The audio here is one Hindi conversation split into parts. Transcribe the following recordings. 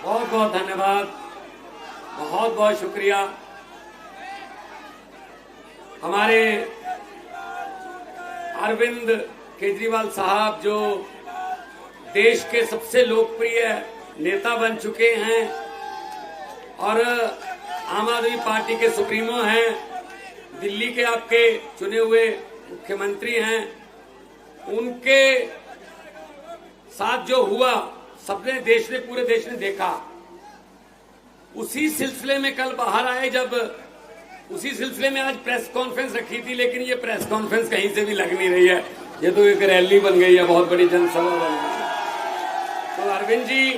बहुत बहुत धन्यवाद, बहुत बहुत शुक्रिया। हमारे अरविंद केजरीवाल साहब जो देश के सबसे लोकप्रिय नेता बन चुके हैं और आम आदमी पार्टी के सुप्रीमो हैं, दिल्ली के आपके चुने हुए मुख्यमंत्री हैं, उनके साथ जो हुआ सबने पूरे देश ने देखा। उसी सिलसिले में कल बाहर आए, जब उसी सिलसिले में आज प्रेस कॉन्फ्रेंस रखी थी, लेकिन ये प्रेस कॉन्फ्रेंस कहीं से भी लग नहीं रही है, ये तो एक रैली बन गई है, बहुत बड़ी जनसभा बन गई है। तो अरविंद जी,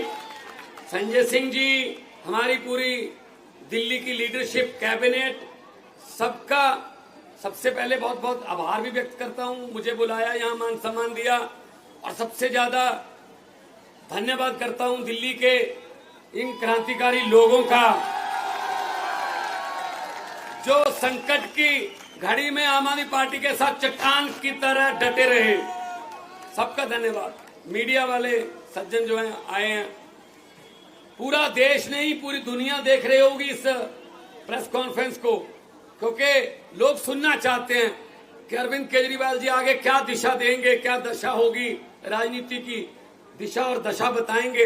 संजय सिंह जी, हमारी पूरी दिल्ली की लीडरशिप, कैबिनेट, सबका सबसे पहले बहुत बहुत आभार भी व्यक्त करता हूं। मुझे बुलाया, यहां मान सम्मान दिया, और सबसे ज्यादा धन्यवाद करता हूं दिल्ली के इन क्रांतिकारी लोगों का जो संकट की घड़ी में आम आदमी पार्टी के साथ चट्टान की तरह डटे रहे। सबका धन्यवाद। मीडिया वाले सज्जन जो हैं आए हैं, पूरा देश नहीं पूरी दुनिया देख रही होगी इस प्रेस कॉन्फ्रेंस को, क्योंकि लोग सुनना चाहते हैं कि अरविंद केजरीवाल जी आगे क्या दिशा देंगे, क्या दशा होगी, राजनीति की दिशा और दशा बताएंगे,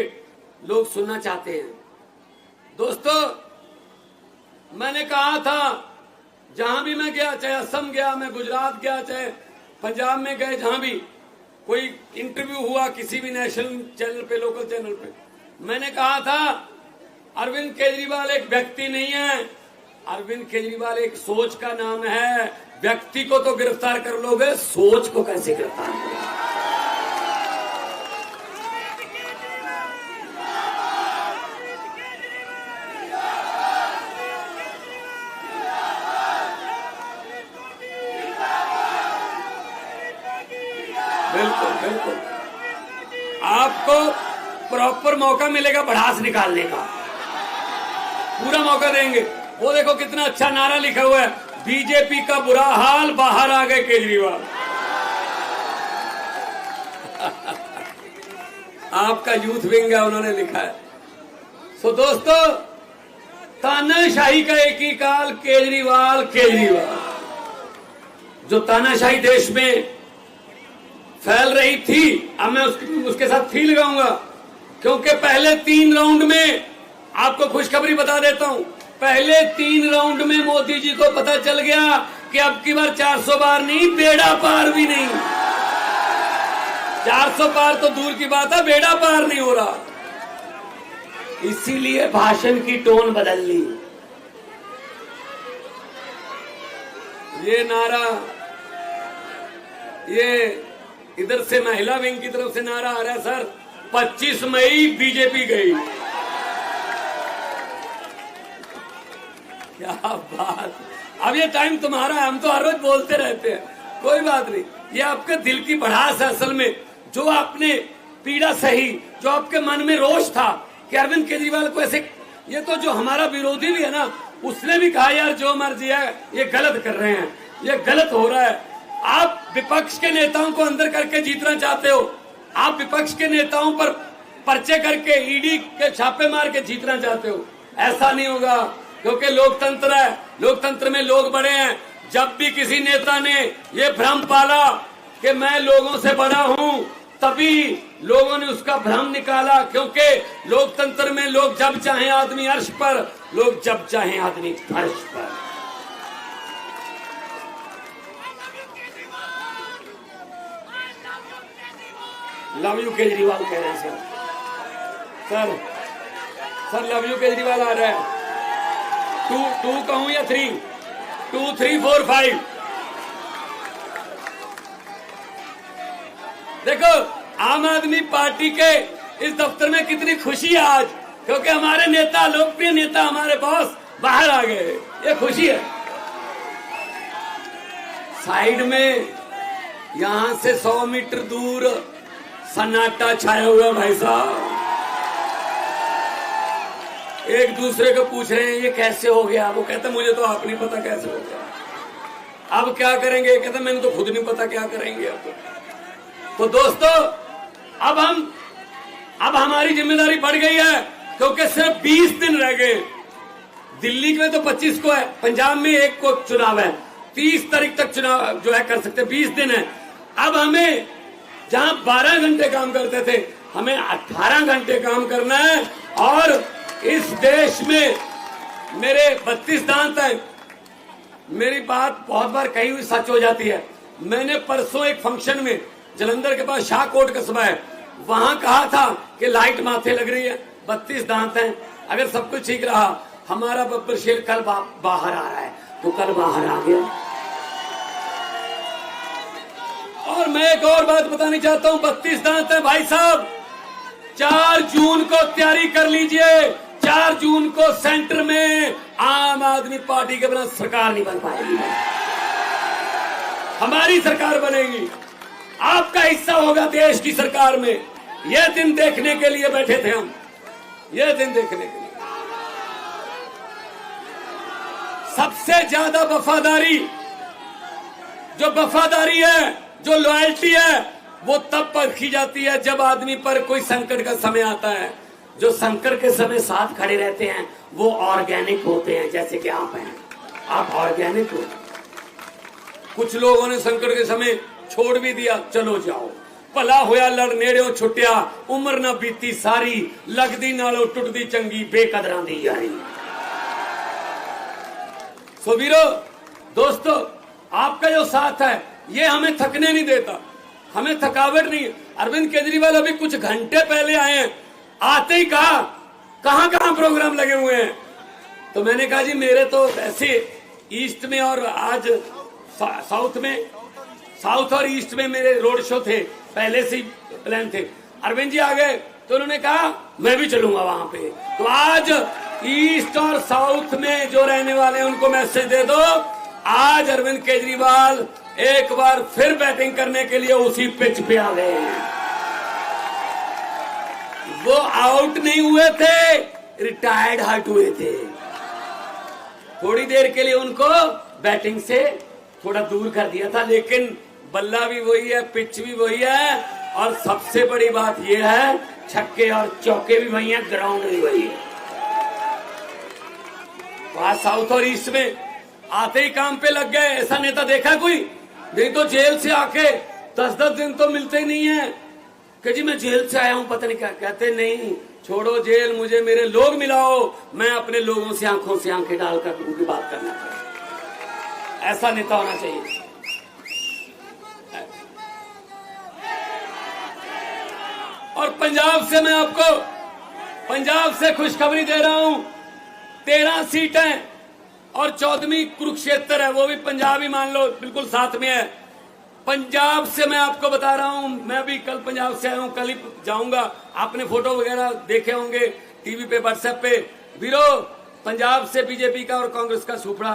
लोग सुनना चाहते हैं। दोस्तों, मैंने कहा था जहां भी मैं गया, चाहे असम गया, मैं गुजरात गया, चाहे पंजाब में गए, जहां भी कोई इंटरव्यू हुआ किसी भी नेशनल चैनल पे, लोकल चैनल पे, मैंने कहा था अरविंद केजरीवाल एक व्यक्ति नहीं है, अरविंद केजरीवाल एक सोच का नाम है। व्यक्ति को तो गिरफ्तार कर लोगे, सोच को कैसे गिरफ्तार करोगे? बिल्कुल बिल्कुल, आपको प्रॉपर मौका मिलेगा भड़ास निकालने का, पूरा मौका देंगे। वो देखो कितना अच्छा नारा लिखा हुआ है, बीजेपी का बुरा हाल, बाहर आ गए केजरीवाल। आपका यूथ विंग है, उन्होंने लिखा है। तो दोस्तों, तानाशाही का एक ही काल, केजरीवाल केजरीवाल। जो तानाशाही देश में फैल रही थी, अब मैं उसके साथ फी लगाऊंगा, क्योंकि पहले 3 राउंड में, आपको खुशखबरी बता देता हूं, पहले 3 राउंड में मोदी जी को पता चल गया कि अब की बार 400 पार नहीं, बेड़ा पार भी नहीं। 400 पार तो दूर की बात है, बेड़ा पार नहीं हो रहा। इसीलिए भाषण की टोन बदल ली। ये नारा, ये इधर से महिला विंग की तरफ से नारा आ रहा है, सर 25 मई बीजेपी गई। क्या बात। अब ये टाइम तुम्हारा है, हम तो हर रोज बोलते रहते हैं, कोई बात नहीं। ये आपके दिल की भड़ास है असल में, जो आपने पीड़ा सही, जो आपके मन में रोष था कि अरविंद केजरीवाल को ऐसे, ये तो जो हमारा विरोधी भी है ना, उसने भी कहा यार जो मर्जी है, ये गलत कर रहे हैं, ये गलत हो रहा है। आप विपक्ष के नेताओं को अंदर करके जीतना चाहते हो, आप विपक्ष के नेताओं पर पर्चे करके, ईडी के छापे मार के जीतना चाहते हो। ऐसा नहीं होगा, क्योंकि लोकतंत्र है, लोकतंत्र में लोग बड़े हैं। जब भी किसी नेता ने ये भ्रम पाला कि मैं लोगों से बड़ा हूं, तभी लोगों ने उसका भ्रम निकाला, क्योंकि लोकतंत्र में लोग जब चाहे आदमी अर्श पर, लोग जब चाहे आदमी फर्श पर। लव यू केजरीवाल कह रहे हैं sir, sir love you Kejriwal आ रहा है। 2 कहूं या 3? 2 3 4 5। देखो, आम आदमी पार्टी के इस दफ्तर में कितनी खुशी है आज, क्योंकि हमारे नेता, लोकप्रिय नेता, हमारे बॉस बाहर आ गए। ये खुशी है। साइड में यहां से 100 मीटर दूर सन्नाटा छाया हुआ भाई साहब, एक दूसरे को पूछ रहे हैं ये कैसे हो गया। वो कहते मुझे तो आप नहीं पता कैसे हो गया, अब क्या करेंगे। कहते मैंने तो खुद नहीं पता क्या करेंगे अब। तो दोस्तों, अब हमारी जिम्मेदारी बढ़ गई है क्योंकि सिर्फ 20 दिन रह गए। दिल्ली में तो 25 को है, पंजाब में 1 को चुनाव है, 30 तारीख तक चुनाव जो है कर सकते हैं, 20 दिन है। अब हमें जहां 12 घंटे काम करते थे, हमें 18 घंटे काम करना है। और इस देश में मेरे 32 दांत हैं। मेरी बात बहुत बार कही हुई सच हो जाती है। मैंने परसों एक फंक्शन में, जलंधर के पास शाहकोट कस्बा है, वहां कहा था कि लाइट माथे लग रही है, 32 दांत हैं, अगर सब कुछ ठीक रहा, हमारा बब्बर शेर कल बाहर आ रहा है, तो कल बाहर आ गया। और मैं एक और बात बतानी चाहता हूं, 32 दांत है भाई साहब। 4 जून को तैयारी कर लीजिए, 4 जून को सेंटर में आम आदमी पार्टी के बिना सरकार नहीं बन पाएगी। हमारी सरकार बनेगी, आपका हिस्सा होगा देश की सरकार में। यह दिन देखने के लिए बैठे थे हम, यह दिन देखने के लिए। सबसे ज्यादा वफादारी, जो वफादारी है, जो लॉयल्टी है, वो तब परखी जाती है जब आदमी पर कोई संकट का समय आता है। जो संकट के समय साथ खड़े रहते हैं वो ऑर्गेनिक होते हैं, जैसे कि आप हैं, आप ऑर्गेनिक हो। कुछ लोगों ने संकट के समय छोड़ भी दिया, चलो जाओ, भला होया लड़ नेड़े छुट्टिया, उम्र ना बीती सारी, लगदी नालों टुटदी चंगी, बेकदरां दी यारी। सो वीरो, दोस्तों, आपका जो साथ है ये हमें थकने नहीं देता, हमें थकावट नहीं है। अरविंद केजरीवाल अभी कुछ घंटे पहले आए हैं, आते ही कहा कहां कहां प्रोग्राम लगे हुए हैं। तो मैंने कहा जी मेरे तो ऐसे ईस्ट में और आज साउथ में, साउथ और ईस्ट में मेरे रोड शो थे, पहले से ही प्लान थे। अरविंद जी आ गए तो उन्होंने कहा मैं भी चलूंगा वहां पे। तो आज ईस्ट और साउथ में जो रहने वाले हैं उनको मैसेज दे दो, आज अरविंद केजरीवाल एक बार फिर बैटिंग करने के लिए उसी पिच पे आ गए हैं। वो आउट नहीं हुए थे, रिटायर्ड हट हुए थे। थोड़ी देर के लिए उनको बैटिंग से थोड़ा दूर कर दिया था, लेकिन बल्ला भी वही है, पिच भी वही है, और सबसे बड़ी बात यह है छक्के और चौके भी वही हैं, ग्राउंड भी वही है। वहां साउथ और ईस्ट में आते ही काम पे लग गए। ऐसा नेता देखा कोई? नहीं तो जेल से आके 10-10 दिन तो मिलते ही नहीं है कि जी मैं जेल से आया हूं, पता नहीं क्या कहते। नहीं, छोड़ो जेल, मुझे मेरे लोग मिलाओ, मैं अपने लोगों से आंखों से आंखें डालकर उनकी बात करना चाहिए। ऐसा नेता होना चाहिए। और पंजाब से मैं आपको, पंजाब से खुशखबरी दे रहा हूं, 13 सीटें और 14वीं कुरुक्षेत्र है, वो भी पंजाब ही मान लो, बिल्कुल साथ में है। पंजाब से मैं आपको बता रहा हूं, मैं भी कल पंजाब से आया हूं, कल ही जाऊंगा। आपने फोटो वगैरह देखे होंगे टीवी पे, व्हाट्सएप पे। वीरो, पंजाब से बीजेपी का और कांग्रेस का सुपड़ा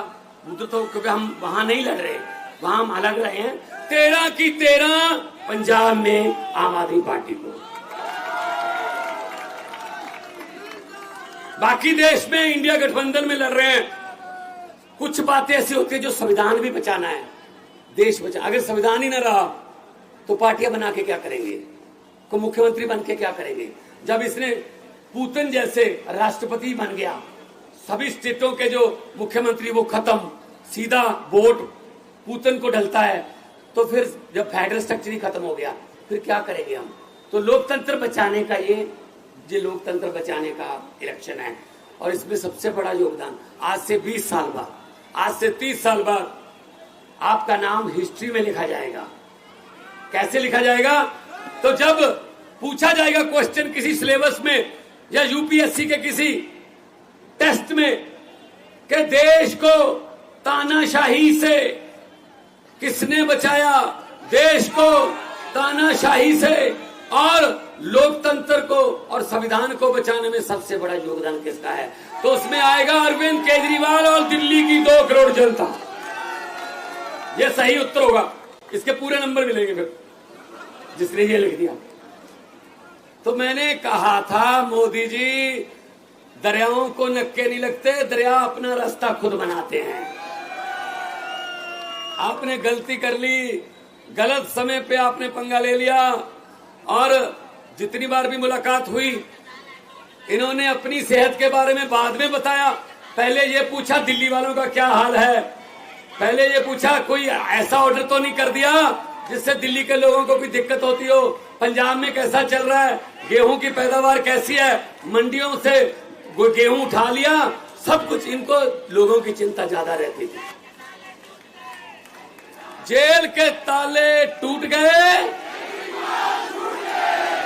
उधर, तो क्योंकि हम वहां नहीं लड़ रहे, वहां हम अलग रहे हैं। 13 की 13 पंजाब में आम आदमी पार्टी को। बाकी देश में इंडिया गठबंधन में लड़ रहे हैं। कुछ बातें ऐसी होती है जो संविधान भी बचाना है, देश बचा। अगर संविधान ही न रहा तो पार्टियां बना के क्या करेंगे, को मुख्यमंत्री बन के क्या करेंगे। जब इसने पुतिन जैसे राष्ट्रपति बन गया, सभी स्टेटों के जो मुख्यमंत्री वो खत्म, सीधा वोट पुतिन को डलता है, तो फिर जब फेडरल स्ट्रक्चर ही खत्म हो गया, फिर क्या करेंगे हम। तो लोकतंत्र बचाने का ये लोकतंत्र बचाने का इलेक्शन है। और इसमें सबसे बड़ा योगदान, आज से 20 साल बाद, आज से 30 साल बाद आपका नाम हिस्ट्री में लिखा जाएगा। कैसे लिखा जाएगा? तो जब पूछा जाएगा क्वेश्चन किसी सिलेबस में या यूपीएससी के किसी टेस्ट में कि देश को तानाशाही से किसने बचाया, देश को तानाशाही से और लोकतंत्र को और संविधान को बचाने में सबसे बड़ा योगदान किसका है, तो उसमें आएगा अरविंद केजरीवाल और दिल्ली की 2 करोड़ जनता। यह सही उत्तर होगा, इसके पूरे नंबर मिलेंगे फिर जिसने ये लिख दिया। तो मैंने कहा था मोदी जी, दरियाओं को नक्के नहीं लगते, दरिया अपना रास्ता खुद बनाते हैं। आपने गलती कर ली, गलत समय पे आपने पंगा ले लिया, और जितनी बार भी मुलाकात हुई इन्होंने अपनी सेहत के बारे में बाद में बताया। पहले ये पूछा दिल्ली वालों का क्या हाल है, पहले ये पूछा कोई ऐसा ऑर्डर तो नहीं कर दिया जिससे दिल्ली के लोगों को भी दिक्कत होती हो, पंजाब में कैसा चल रहा है, गेहूं की पैदावार कैसी है, मंडियों से गेहूं उठा लिया, सब कुछ। इनको लोगों की चिंता ज्यादा रहती थी। जेल के ताले टूट गए,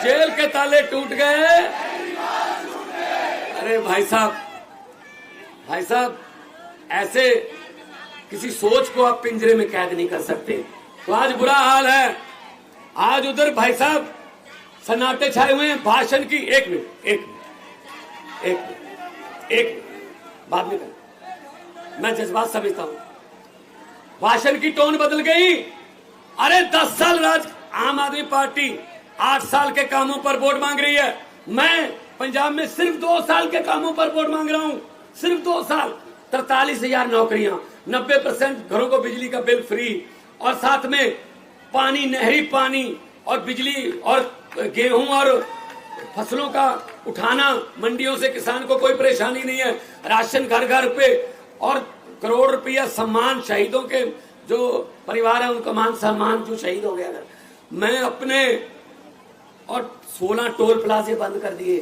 जेल के ताले टूट गए। अरे भाई साहब, भाई साहब, ऐसे किसी सोच को आप पिंजरे में कैद नहीं कर सकते। तो आज बुरा हाल है। आज उधर भाई साहब सन्नाटे छाए हुए हैं भाषण की। एक मिनट बाद में कर, मैं जज्बात समझता हूं। भाषण की टोन बदल गई। अरे 10 साल राज आम आदमी पार्टी 8 साल के कामों पर वोट मांग रही है। मैं पंजाब में सिर्फ 2 साल के कामों पर वोट मांग रहा हूं, सिर्फ 2 साल। 43,000 नौकरियां, 90% घरों को बिजली का बिल फ्री, और साथ में पानी, नहरी पानी और बिजली और गेहूं और फसलों का उठाना, मंडियों से किसान को कोई परेशानी नहीं है, राशन घर घर पे, और करोड़ रुपया सम्मान शहीदों के जो परिवार है उनका मान सम्मान जो शहीद हो गया। मैं अपने और 16 टोल प्लाजे बंद कर दिए।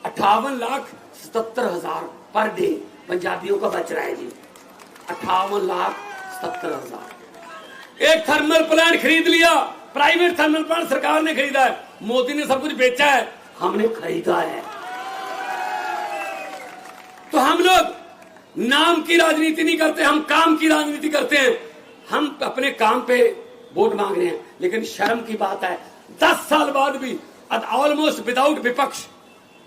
58,77,000 पर डे पंजाबियों का बच रहा है जी। 58,77,000। एक थर्मल प्लांट खरीद लिया, प्राइवेट थर्मल प्लांट सरकार ने खरीदा है। मोदी ने सब कुछ बेचा है, हमने खरीदा है। तो हम लोग नाम की राजनीति नहीं करते, हम काम की राजनीति करते हैं। हम अपने काम पे वोट मांग रहे हैं, लेकिन शर्म की बात है 10 साल बाद भी ऑलमोस्ट विदाउट विपक्ष,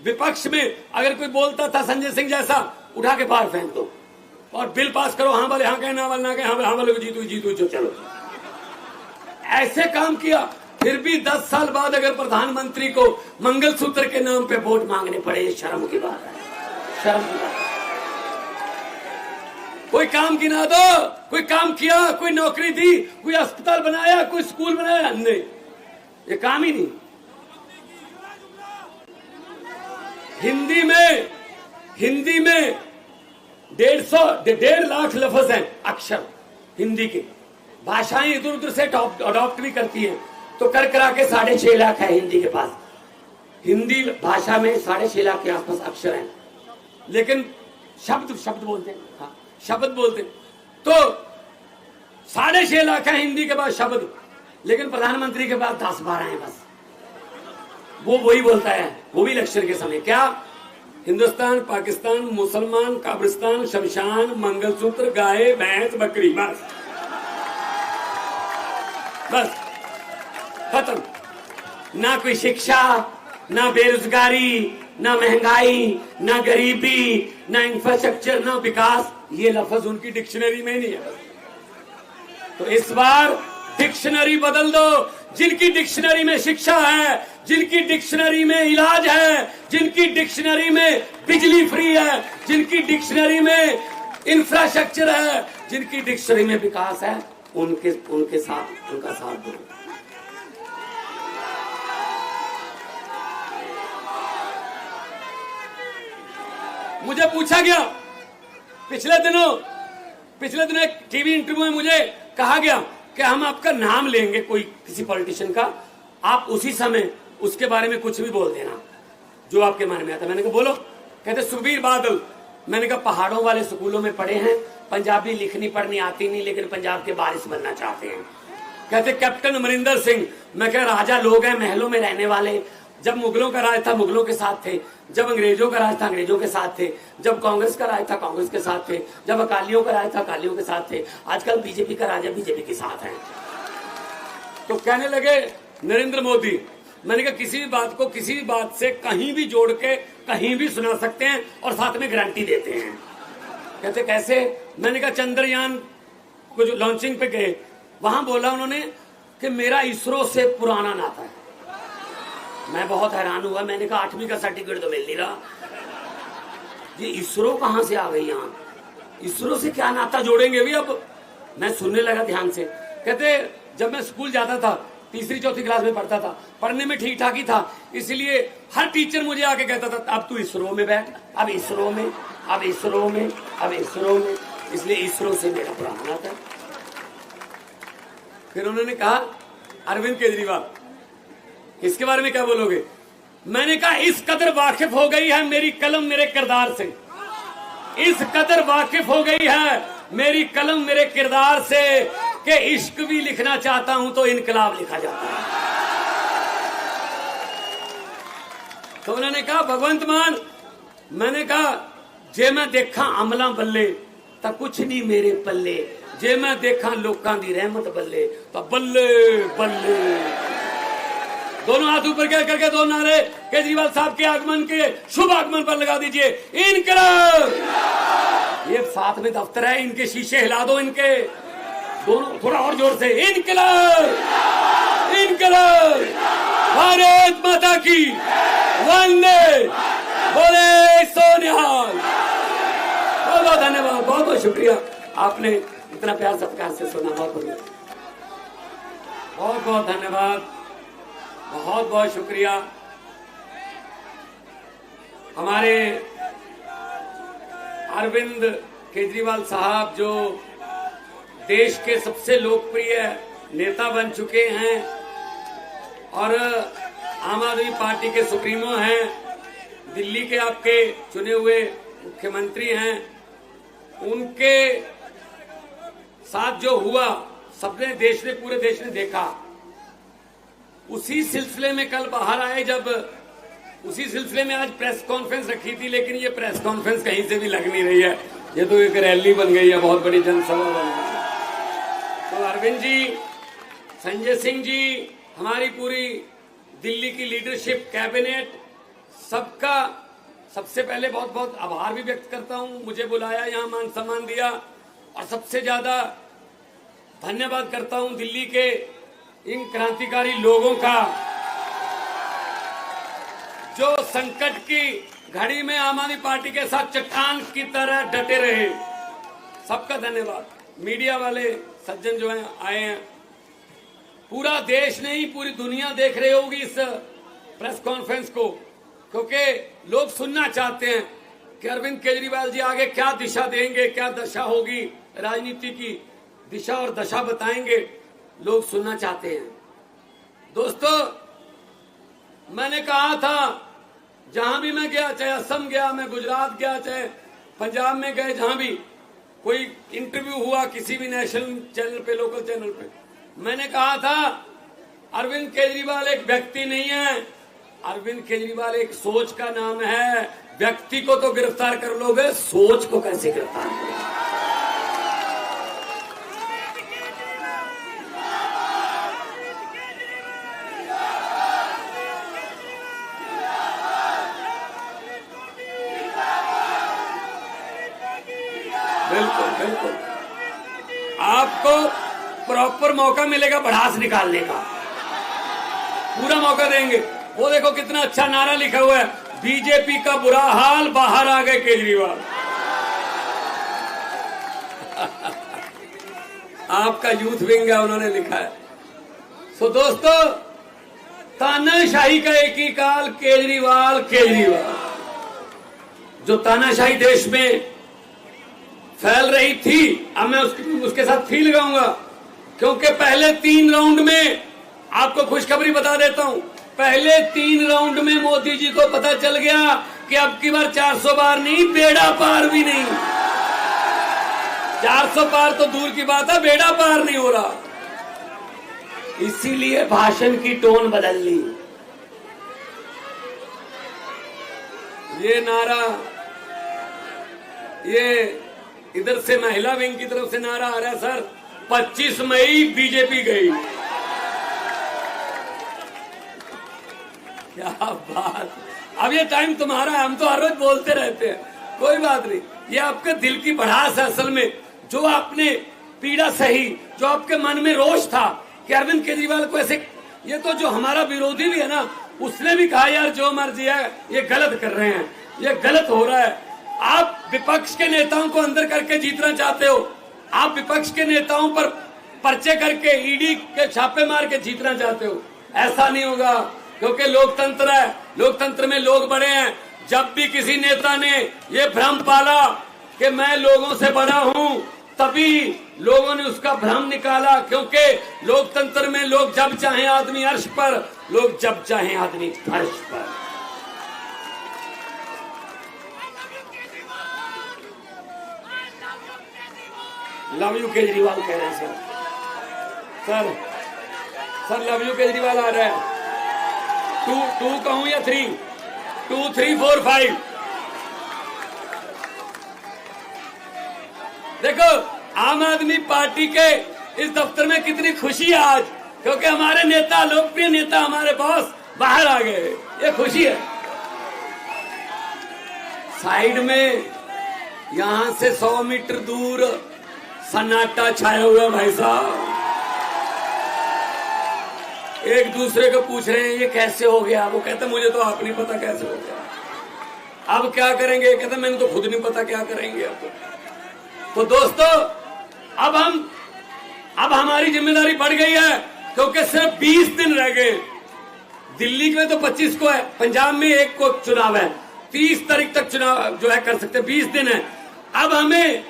विपक्ष में अगर कोई बोलता था संजय सिंह जैसा, उठा के बाहर फेंक दो और बिल पास करो। हाँ वाले हाँ कहे, ना वाले ना कहे, हाँ वाले को जीतू जो चलो, ऐसे काम किया। फिर भी 10 साल बाद अगर प्रधानमंत्री को मंगलसूत्र के नाम पे वोट मांगने पड़े, शर्म की बात है, शर्म की बात है। कोई काम गिना दो, कोई काम किया, कोई नौकरी दी, कोई अस्पताल बनाया, कोई स्कूल बनाया, नहीं, ये काम ही नहीं। हिंदी में 1.5 लाख लफ्ज हैं, अक्षर हिंदी के। भाषाएं इधर उधर से अडॉप्ट भी करती हैं, तो कर करा के 6.5 लाख है हिंदी के पास। हिंदी भाषा में 6.5 लाख के आसपास अक्षर हैं, लेकिन शब्द बोलते हैं, हाँ शब्द बोलते हैं। तो 6.5 लाख है हिंदी के पास शब्द, लेकिन प्रधानमंत्री के पास 10-12 हैं बस। वो वही बोलता है, वो भी इलेक्शन के समय, क्या हिंदुस्तान, पाकिस्तान, मुसलमान, कब्रिस्तान, शमशान, मंगलसूत्र, गाय, भैंस, बकरी, बस खत्म। ना कोई शिक्षा, ना बेरोजगारी, ना महंगाई, ना गरीबी, ना इंफ्रास्ट्रक्चर, ना विकास, ये लफ्ज उनकी डिक्शनरी में नहीं है। तो इस बार डिक्शनरी बदल दो। जिनकी डिक्शनरी में शिक्षा है, जिनकी डिक्शनरी में इलाज है, जिनकी डिक्शनरी में बिजली फ्री है, जिनकी डिक्शनरी में इंफ्रास्ट्रक्चर है, जिनकी डिक्शनरी में विकास है, उनका साथ दो। मुझे पूछा गया पिछले दिनों एक टीवी इंटरव्यू में मुझे कहा गया कि हम आपका नाम लेंगे कोई किसी पॉलिटिशियन का, आप उसी समय उसके बारे में कुछ भी बोल देना जो आपके मन में आता। मैंने कहा बोलो। कहते सुखबीर बादल। मैंने कहा पहाड़ों वाले स्कूलों में पढ़े हैं, पंजाबी लिखनी पढ़नी आती नहीं, लेकिन पंजाब के बारिश बनना चाहते हैं। कहते कैप्टन अमरिंदर सिंह। मैं कह राजा लोग हैं, महलों में रहने वाले। जब मुगलों का राज था मुगलों के साथ थे, जब अंग्रेजों का राज था अंग्रेजों के साथ थे, जब कांग्रेस का राज था कांग्रेस के साथ थे, जब अकालियों का राज था अकालियों के साथ थे, आजकल बीजेपी का राज है बीजेपी के साथ है। तो कहने लगे नरेंद्र मोदी। मैंने कहा किसी भी बात को किसी भी बात से कहीं भी जोड़ के कहीं भी सुना सकते हैं और साथ में गारंटी देते हैं। कहते कैसे? मैंने कहा चंद्रयान को जो लॉन्चिंग पे गए, वहां बोला उन्होंने कि मेरा इसरो से पुराना नाता है। मैं बहुत हैरान हुआ। मैंने कहा 8वीं का सर्टिफिकेट तो मिल नहीं रहा, ये इसरो कहां से आ गई यहाँ? इसरो से क्या नाता जोड़ेंगे भी अब? मैं सुनने लगा ध्यान से। कहते जब मैं स्कूल जाता था तीसरी चौथी क्लास में पढ़ता था, पढ़ने में ठीक ठाक ही था, इसलिए हर टीचर मुझे आके कहता था अब तू इसरो में बैठ, अब इसरो में, अब इसरो में, अब इसरो में, इसलिए इसरो से मेरा पुराना नाता है। फिर उन्होंने कहा अरविंद केजरीवाल इसके बारे में क्या बोलोगे? मैंने कहा इस कदर वाकिफ हो गई है मेरी कलम मेरे किरदार से, इस कदर वाकिफ हो गई है मेरी कलम मेरे किरदार से कि इश्क भी लिखना चाहता हूं तो इनकलाब लिखा जाता है। तो उन्होंने कहा भगवंत मान, मैंने कहा जे मैं देखा अमला बल्ले तो कुछ नहीं मेरे पल्ले, जे मैं देखा लोकां दी रहमत बल्ले तो बल्ले बल्ले। दोनों हाथ ऊपर करके दो नारे केजरीवाल साहब के आगमन के शुभ आगमन पर लगा दीजिए, इनकलाब। ये साथ में दफ्तर है, इनके शीशे हिला दो, इनके दोनों थोड़ा और जोर से, इनकलाब इनकलाब, भारत माता की वंदे, बोले सोनिहाल। बहुत बहुत धन्यवाद, बहुत बहुत शुक्रिया, आपने इतना प्यार सत्कार से सुना, बहुत बहुत धन्यवाद, बहुत बहुत शुक्रिया। हमारे अरविंद केजरीवाल साहब जो देश के सबसे लोकप्रिय नेता बन चुके हैं और आम आदमी पार्टी के सुप्रीमो हैं, दिल्ली के आपके चुने हुए मुख्यमंत्री हैं, उनके साथ जो हुआ सबने देश ने, पूरे देश ने देखा। उसी सिलसिले में कल बाहर आए, जब उसी सिलसिले में आज प्रेस कॉन्फ्रेंस रखी थी, लेकिन ये प्रेस कॉन्फ्रेंस कहीं से भी लग नहीं रही है, ये तो एक रैली बन गई है, बहुत बड़ी जनसभा बन गई। तो अरविंद जी, संजय सिंह जी, हमारी पूरी दिल्ली की लीडरशिप, कैबिनेट, सबका सबसे पहले बहुत बहुत आभार भी व्यक्त करता हूं, मुझे बुलाया, यहाँ मान सम्मान दिया, और सबसे ज्यादा धन्यवाद करता हूं दिल्ली के इन क्रांतिकारी लोगों का जो संकट की घड़ी में आम आदमी पार्टी के साथ चट्टान की तरह डटे रहे। सबका धन्यवाद। मीडिया वाले सज्जन जो हैं आए हैं, पूरा देश नहीं पूरी दुनिया देख रही होगी इस प्रेस कॉन्फ्रेंस को, क्योंकि लोग सुनना चाहते हैं कि अरविंद केजरीवाल जी आगे क्या दिशा देंगे, क्या दशा होगी, राजनीति की दिशा और दशा बताएंगे, लोग सुनना चाहते हैं। दोस्तों, मैंने कहा था जहां भी मैं गया, चाहे असम गया, मैं गुजरात गया, चाहे पंजाब में गए, जहां भी कोई इंटरव्यू हुआ किसी भी नेशनल चैनल पे, लोकल चैनल पे, मैंने कहा था अरविंद केजरीवाल एक व्यक्ति नहीं है, अरविंद केजरीवाल एक सोच का नाम है। व्यक्ति को तो गिरफ्तार कर लोगे, सोच को कैसे गिरफ्तार करोगे? बिल्कुल बिल्कुल, आपको प्रॉपर मौका मिलेगा भड़ास निकालने का, पूरा मौका देंगे। वो देखो कितना अच्छा नारा लिखा हुआ है, बीजेपी का बुरा हाल, बाहर आ गए केजरीवाल। आपका यूथ विंग है, उन्होंने लिखा है। सो दोस्तों, तानाशाही का एक ही काल, केजरीवाल केजरीवाल। जो तानाशाही देश में फैल रही थी, अब मैं उसके साथ फी लगाऊंगा, क्योंकि पहले 3 राउंड में, आपको खुशखबरी बता देता हूं, पहले 3 राउंड में मोदी जी को पता चल गया कि अब की बार 400 पार नहीं, बेड़ा पार भी नहीं। 400 पार तो दूर की बात है, बेड़ा पार नहीं हो रहा। इसीलिए भाषण की टोन बदल ली। ये नारा, ये इधर से महिला विंग की तरफ से नारा आ रहा है, सर 25 मई बीजेपी गई। क्या बात। अब ये टाइम तुम्हारा, हम तो हर रोज बोलते रहते हैं, कोई बात नहीं, ये आपके दिल की भड़ास है असल में, जो आपने पीड़ा सही, जो आपके मन में रोष था कि अरविंद केजरीवाल को ऐसे, ये तो जो हमारा विरोधी भी है ना, उसने भी कहा यार जो मर्जी है, ये गलत कर रहे हैं, ये गलत हो रहा है। आप विपक्ष के नेताओं को अंदर करके जीतना चाहते हो, आप विपक्ष के नेताओं पर पर्चे करके ईडी के छापे मार के जीतना चाहते हो। ऐसा नहीं होगा, क्योंकि लोकतंत्र है, लोकतंत्र में लोग बड़े हैं। जब भी किसी नेता ने ये भ्रम पाला कि मैं लोगों से बड़ा हूं, तभी लोगों ने उसका भ्रम निकाला, क्योंकि लोकतंत्र में लोग जब चाहे आदमी अर्श पर, लोग जब चाहे आदमी फर्श पर। लव यू केजरीवाल कह रहे हैं sir, sir love you Kejriwal आ रहा है। टू कहूं या 3? 2 3 4 5। देखो आम आदमी पार्टी के इस दफ्तर में कितनी खुशी है आज, क्योंकि हमारे नेता, लोकप्रिय नेता, हमारे बॉस बाहर आ गए। ये खुशी है। साइड में यहां से 100 मीटर दूर सन्नाटा छाया हुआ भाई साहब, एक दूसरे को पूछ रहे हैं ये कैसे हो गया। वो कहते मुझे तो आप नहीं पता कैसे हो गया, अब क्या करेंगे। कहते मैंने तो खुद नहीं पता क्या करेंगे अब। तो दोस्तों अब हमारी जिम्मेदारी बढ़ गई है, क्योंकि सिर्फ 20 दिन रह गए। दिल्ली में तो 25 को है, पंजाब में 1 को चुनाव है, 30 तारीख तक चुनाव जो है कर सकते, 20 दिन है। अब हमें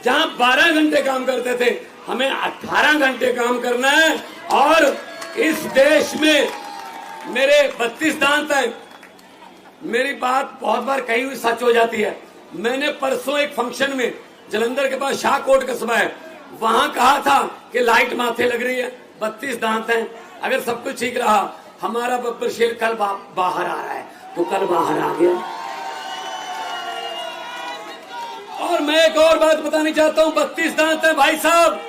जहां 12 घंटे काम करते थे, हमें 18 घंटे काम करना है। और इस देश में मेरे 32 दांत हैं। मेरी बात बहुत बार कही हुई सच हो जाती है। मैंने परसों एक फंक्शन में, जलंधर के पास शाहकोट कस्बा है, वहां कहा था कि लाइट माथे लग रही है, 32 दांत हैं, अगर सब कुछ ठीक रहा, हमारा बब्बर शेर कल बाहर आ रहा है, तो कल बाहर आ गया। और मैं एक और बात बतानी चाहता हूं, 32 दांत है भाई साहब।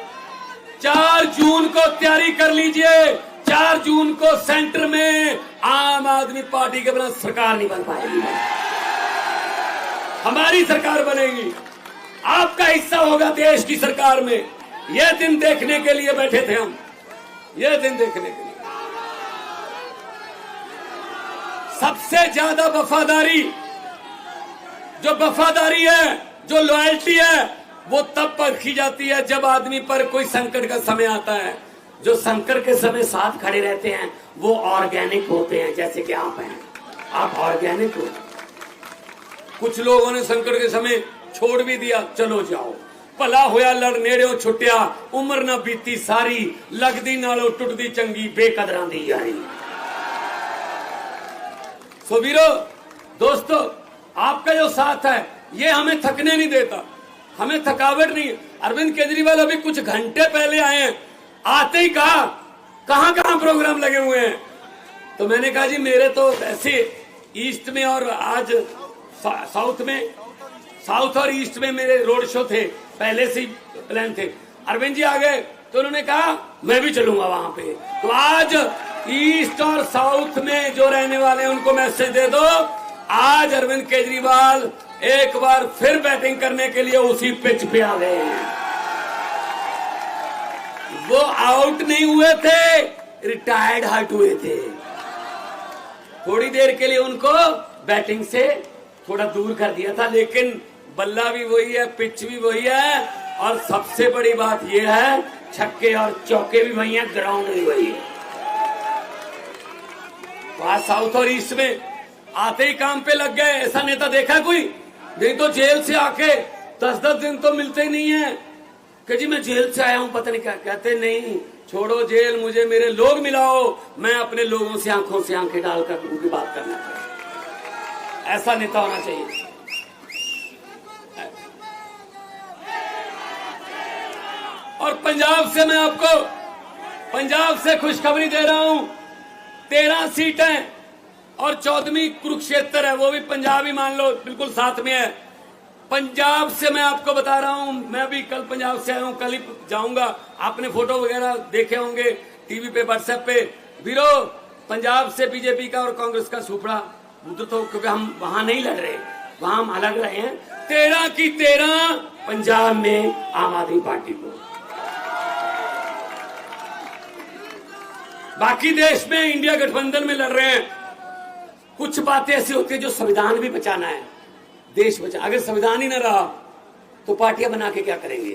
4 जून को तैयारी कर लीजिए। 4 जून को सेंटर में आम आदमी पार्टी के बिना सरकार नहीं बन पाएगी, हमारी सरकार बनेगी। आपका हिस्सा होगा देश की सरकार में। यह दिन देखने के लिए बैठे थे हम, यह दिन देखने के लिए। सबसे ज्यादा वफादारी है, जो लॉयल्टी है, वो तब परखी जाती है जब आदमी पर कोई संकट का समय आता है। जो संकट के समय साथ खड़े रहते हैं वो ऑर्गेनिक होते हैं, जैसे कि आप हैं, आप ऑर्गेनिक हो। कुछ लोगों ने संकट के समय छोड़ भी दिया, चलो जाओ, भला होया लड़ नेड़े छुट्टिया, उम्र ना बीती सारी, लगदी नालों टुटदी चंगी, बेकदरां दी यारी। सो वीरो, दोस्तों, आपका जो साथ है ये हमें थकने नहीं देता, हमें थकावट नहीं है। अरविंद केजरीवाल अभी कुछ घंटे पहले आए हैं, आते ही कहा कहां प्रोग्राम लगे हुए हैं। तो मैंने कहा जी मेरे तो ऐसे ईस्ट में और आज साउथ और ईस्ट में मेरे रोड शो थे, पहले से ही प्लान थे। अरविंद जी आ गए तो उन्होंने कहा मैं भी चलूंगा वहां पे। तो आज ईस्ट और साउथ में जो रहने वाले हैं उनको मैसेज दे दो, आज अरविंद केजरीवाल एक बार फिर बैटिंग करने के लिए उसी पिच पे आ गए हैं। वो आउट नहीं हुए थे, रिटायर्ड हट हुए थे। थोड़ी देर के लिए उनको बैटिंग से थोड़ा दूर कर दिया था, लेकिन बल्ला भी वही है, पिच भी वही है, और सबसे बड़ी बात यह है छक्के और चौके भी वही हैं, ग्राउंड भी वही है। वहां साउथ और ईस्ट में आते ही काम पे लग गए। ऐसा नेता देखा कोई? नहीं तो जेल से आके 10-10 दिन तो मिलते ही नहीं है कि जी मैं जेल से आया हूं, पता नहीं क्या। कहते नहीं, छोड़ो जेल, मुझे मेरे लोग मिलाओ, मैं अपने लोगों से आंखों से आंखें डालकर उनकी बात करना चाहिए। ऐसा नेता होना चाहिए। और पंजाब से मैं आपको, पंजाब से खुशखबरी दे रहा हूं, 13 सीटें और 14वीं कुरुक्षेत्र है, वो भी पंजाब ही मान लो, बिल्कुल साथ में है। पंजाब से मैं आपको बता रहा हूं, मैं भी कल पंजाब से आया हूं, कल ही जाऊंगा। आपने फोटो वगैरह देखे होंगे टीवी पे, व्हाट्सएप पे। वीरो, पंजाब से बीजेपी का और कांग्रेस का सुपड़ा उधर, तो क्योंकि हम वहां नहीं लड़ रहे, वहां हम अलग रहे हैं। 13 की 13 पंजाब में आम आदमी पार्टी को। बाकी देश में इंडिया गठबंधन में लड़ रहे हैं। कुछ बातें ऐसी होती है जो संविधान भी बचाना है, देश बचा। अगर संविधान ही न रहा तो पार्टियां बना के क्या करेंगे,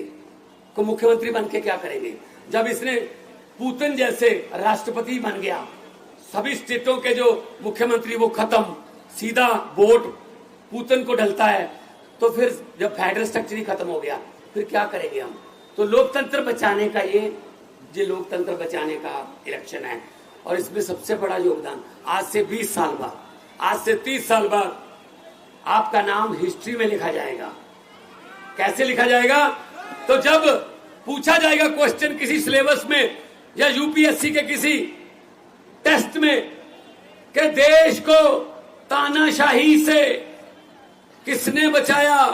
को मुख्यमंत्री बन के क्या करेंगे। जब इसने पुतिन जैसे राष्ट्रपति बन गया, सभी स्टेटों के जो मुख्यमंत्री वो खत्म, सीधा वोट पुतिन को डलता है, तो फिर जब फेडरल स्ट्रक्चर ही खत्म हो गया, फिर क्या करेंगे हम? तो लोकतंत्र बचाने का ये लोकतंत्र बचाने का इलेक्शन है। और इसमें सबसे बड़ा योगदान आज से 20 साल बाद, आज से 30 साल बाद आपका नाम हिस्ट्री में लिखा जाएगा। कैसे लिखा जाएगा? तो जब पूछा जाएगा क्वेश्चन किसी सिलेबस में या यूपीएससी के किसी टेस्ट में कि देश को तानाशाही से किसने बचाया,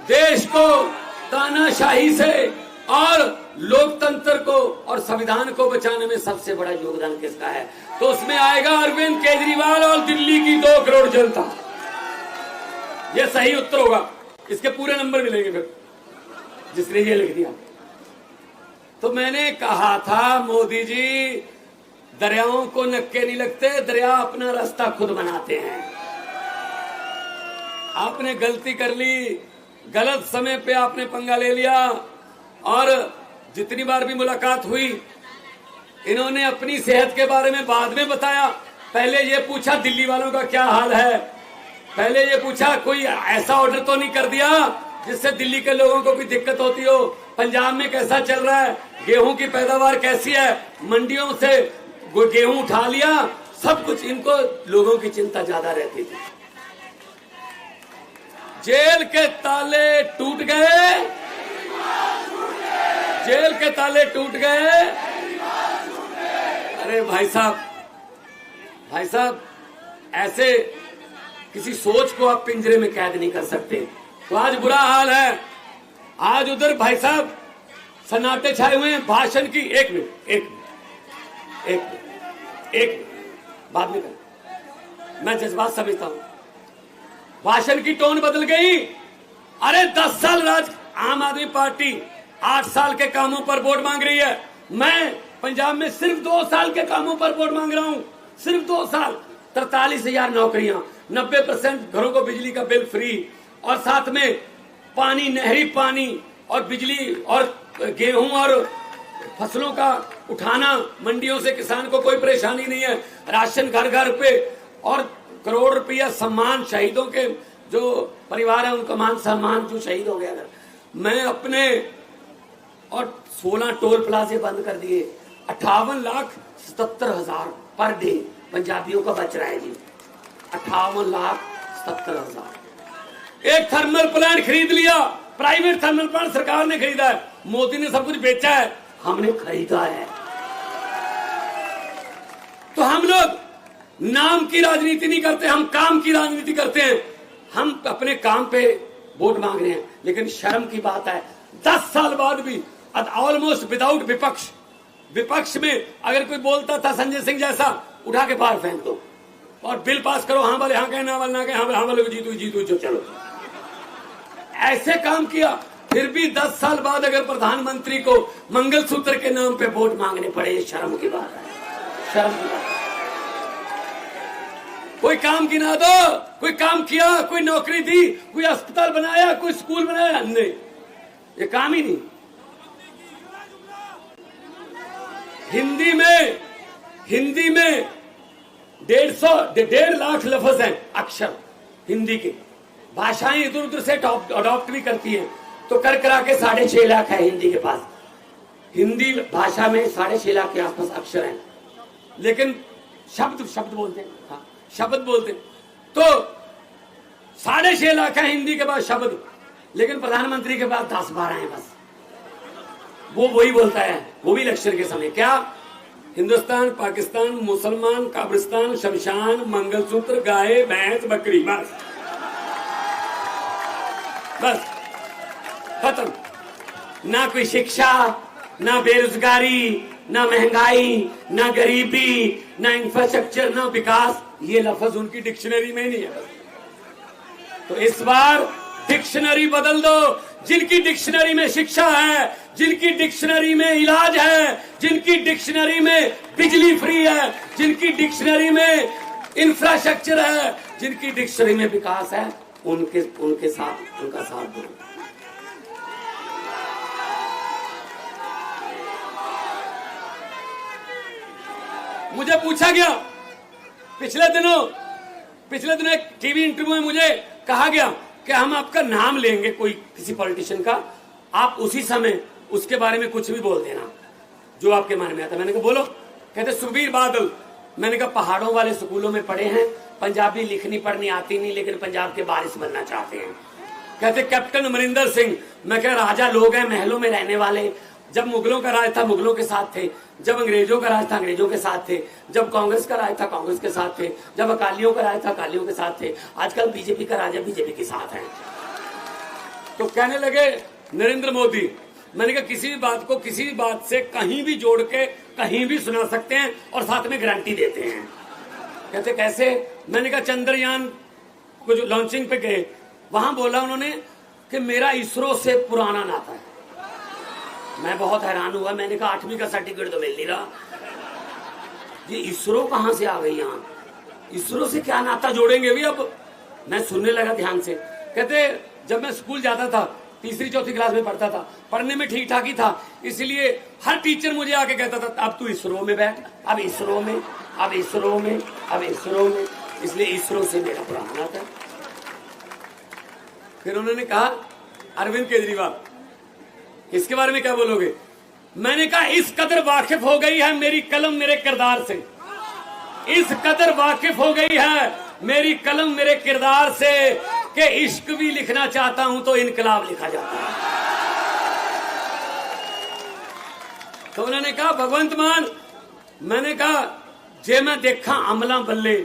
देश को तानाशाही से और लोकतंत्र को और संविधान को बचाने में सबसे बड़ा योगदान किसका है, तो उसमें आएगा अरविंद केजरीवाल और दिल्ली की 2 करोड़ जनता। यह सही उत्तर होगा। इसके पूरे नंबर मिलेंगे फिर जिसने ये लिख दिया। तो मैंने कहा था मोदी जी, दरियाओं को नक्के नहीं लगते, दरिया अपना रास्ता खुद बनाते हैं। आपने गलती कर ली, गलत समय पे आपने पंगा ले लिया। और जितनी बार भी मुलाकात हुई, इन्होंने अपनी सेहत के बारे में बाद में बताया। पहले ये पूछा दिल्ली वालों का क्या हाल है, पहले ये पूछा कोई ऐसा ऑर्डर तो नहीं कर दिया जिससे दिल्ली के लोगों को भी दिक्कत होती हो, पंजाब में कैसा चल रहा है, गेहूं की पैदावार कैसी है, मंडियों से गेहूं उठा लिया, सब कुछ। इनको लोगों की चिंता ज्यादा रहती थी। जेल के ताले टूट गए, जेल के ताले टूट गए। अरे भाई साहब, ऐसे किसी सोच को आप पिंजरे में कैद नहीं कर सकते। तो आज बुरा हाल है। आज उधर भाई साहब सन्नाटे छाए हुए हैं भाषण की। एक मिनट बाद में कर, मैं जज्बात समझता हूं। भाषण की टोन बदल गई। अरे 10 साल आम आदमी पार्टी 8 साल के कामों पर वोट मांग रही है। मैं पंजाब में सिर्फ 2 साल के कामों पर वोट मांग रहा हूं, सिर्फ 2 साल। 43,000 नौकरियां, 90% घरों को बिजली का बिल फ्री, और साथ में पानी, नहरी पानी और बिजली और गेहूं और फसलों का उठाना, मंडियों से किसान को कोई परेशानी नहीं है, राशन घर घर पे, और करोड़ रुपया सम्मान शहीदों के जो परिवार है उनका मान सम्मान जो शहीद हो गया। अगर मैं अपने और 16 टोल प्लाजे बंद कर दिए, 58,77,000 पर डे पंजाबियों का बच रहा है जी। 58,77,000। एक थर्मल प्लांट खरीद लिया, प्राइवेट थर्मल प्लांट सरकार ने खरीदा है। मोदी ने सब कुछ बेचा है, हमने खरीदा है। तो हम लोग नाम की राजनीति नहीं करते, हम काम की राजनीति करते हैं। हम अपने काम पे वोट मांग रहे हैं, लेकिन शर्म की बात है 10 साल बाद भी ऑलमोस्ट विदाउट विपक्ष में अगर कोई बोलता था संजय सिंह जैसा, उठा के बाहर फेंक दो और बिल पास करो। हाँ वाले हाँ कहे, ना वाले ना कहे, हाँ वाले जीतू जो चलो, ऐसे काम किया। फिर भी 10 साल बाद अगर प्रधानमंत्री को मंगलसूत्र के नाम पे वोट मांगने पड़े, ये शर्म की बात है, शर्म की बात है। कोई काम गिना दो, कोई काम किया, कोई नौकरी दी, कोई अस्पताल बनाया, कोई स्कूल बनाया, नहीं, ये काम ही नहीं। हिंदी में 1.5 लाख लफ्ज हैं, अक्षर हिंदी के। भाषाएं इधर उधर से अडॉप्ट भी करती हैं, तो कर करा के 6.5 लाख है हिंदी के पास। हिंदी भाषा में 6.5 लाख के आसपास अक्षर हैं, लेकिन शब्द बोलते हैं, हाँ शब्द बोलते हैं। तो 6.5 लाख है हिंदी के पास शब्द, लेकिन प्रधानमंत्री के पास 10-12 है बस। वो वही बोलता है, वो भी इलेक्शन के समय, क्या हिंदुस्तान, पाकिस्तान, मुसलमान, कब्रिस्तान, शमशान, मंगलसूत्र, गाय, भैंस, बकरी, बस खत्म। ना कोई शिक्षा, ना बेरोजगारी, ना महंगाई, ना गरीबी, ना इंफ्रास्ट्रक्चर, ना विकास, ये लफ्ज उनकी डिक्शनरी में नहीं है। तो इस बार डिक्शनरी बदल दो। जिनकी डिक्शनरी में शिक्षा है, जिनकी डिक्शनरी में इलाज है, जिनकी डिक्शनरी में बिजली फ्री है, जिनकी डिक्शनरी में इंफ्रास्ट्रक्चर है, जिनकी डिक्शनरी में विकास है, उनके साथ उनका साथ दो। मुझे पूछा गया पिछले दिनों एक टीवी इंटरव्यू में मुझे कहा गया कि हम आपका नाम लेंगे कोई किसी पॉलिटिशियन का, आप उसी समय उसके बारे में कुछ भी बोल देना जो आपके मन में आता। मैंने कहा बोलो। कहते सुखबीर बादल। मैंने कहा पहाड़ों वाले स्कूलों में पढ़े हैं, पंजाबी लिखनी पढ़नी आती नहीं, लेकिन पंजाब के बारिश बनना चाहते हैं। कहते कैप्टन अमरिंदर सिंह। मैं कह राजा लोग हैं, महलों में रहने वाले, जब मुगलों का राज था मुगलों के साथ थे, जब अंग्रेजों का राज था अंग्रेजों के साथ थे, जब कांग्रेस का राज था कांग्रेस के साथ थे, जब अकालियों का राज था अकालियों के साथ थे, आजकल बीजेपी का राज है बीजेपी के साथ है। तो कहने लगे नरेंद्र मोदी। मैंने कहा किसी भी बात को किसी भी बात से कहीं भी जोड़ के कहीं भी सुना सकते हैं और साथ में गारंटी देते हैं। कहते कैसे? मैंने कहा चंद्रयान को जो लॉन्चिंग पे गए वहां बोला उन्होंने कि मेरा इसरो से पुराना नाता है। मैं बहुत हैरान हुआ। मैंने कहा 8वीं का सर्टिफिकेट तो मिल नहीं रहा, ये इसरो कहां से आ गई यहाँ? इसरो से क्या नाता जोड़ेंगे भी? अब मैं सुनने लगा ध्यान से। कहते जब मैं स्कूल जाता था, तीसरी चौथी क्लास में पढ़ता था, पढ़ने में ठीक ठाक ही था, इसलिए हर टीचर मुझे आके कहता था अब तू इसरो में बैठ, अब इसरो में, अब इसरो में, अब इसरो में। इसलिए इसरो से मेरा पुराना नाता है। फिर उन्होंने कहा अरविंद केजरीवाल इसके बारे में क्या बोलोगे? मैंने कहा इस कदर वाकिफ हो गई है मेरी कलम मेरे किरदार से, इस कदर वाकिफ हो गई है मेरी कलम मेरे किरदार से कि इश्क भी लिखना चाहता हूं तो इनकलाब लिखा जाता है। तो उन्होंने कहा भगवंत मान। मैंने कहा जे मैं देखा अमला बल्ले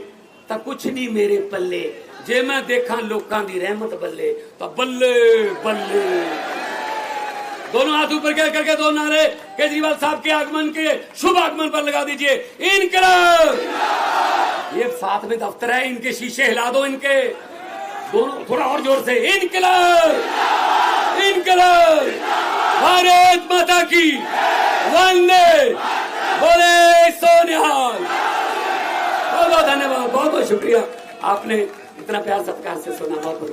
तो कुछ नहीं मेरे पल्ले, जे मैं देखा लोकां दी रहमत बल्ले तो बल्ले बल्ले। दोनों हाथ ऊपर करके दो नारे केजरीवाल साहब के आगमन के शुभ आगमन पर लगा दीजिए। इनकलाब। ये साथ में दफ्तर है, इनके शीशे हिला दो, इनके दोनों थोड़ा और जोर से। इनकलाब इनकलाब। भारत माता की वंदे। बोले सोनिहाल। बहुत बहुत धन्यवाद, बहुत बहुत शुक्रिया, आपने इतना प्यार सत्कार से सुना। बहुत बहुत